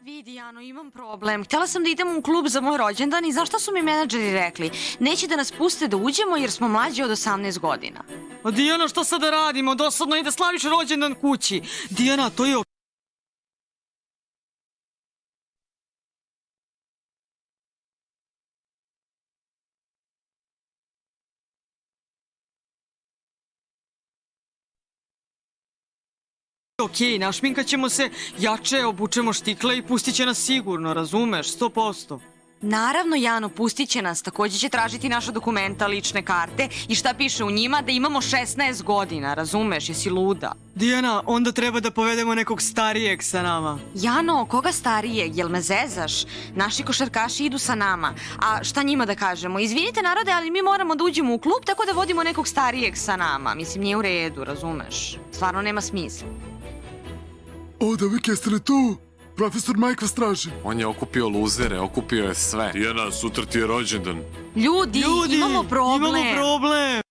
Vidi, Jano, imam problem. Htjela sam da idem u klub za moj rođendan i znaš šta su mi menadžeri rekli? Neće da nas puste da uđemo jer smo mlađi od 18 godina. A Dijana, šta sad da radimo? Dosadno je da slaviš rođendan kući. Dijana, to je okej, našminkat ćemo se, jače obučemo štikle i pustit će nas sigurno, razumeš, 100%. Naravno, Jano, pustit će nas. Takođe će tražiti naša dokumenta, lične karte i šta piše u njima, da imamo 16 godina, razumeš, jesi luda? Dijana, onda treba da povedemo nekog starijeg sa nama. Jano, koga starijeg, jel me zezaš? Naši košarkaši idu sa nama. A šta njima da kažemo? Izvinite narode, ali mi moramo da uđemo u klub, tako da vodimo nekog starijeg sa nama. Mislim, nije u redu, razumeš? Stvarno nema smisla. O, devojke, jeste li tu? Profesor Mike vas traži. On je okupio luzere, okupio je sve. Dijana, sutra ti je rođendan. Ljudi, imamo problem. Imamo problem.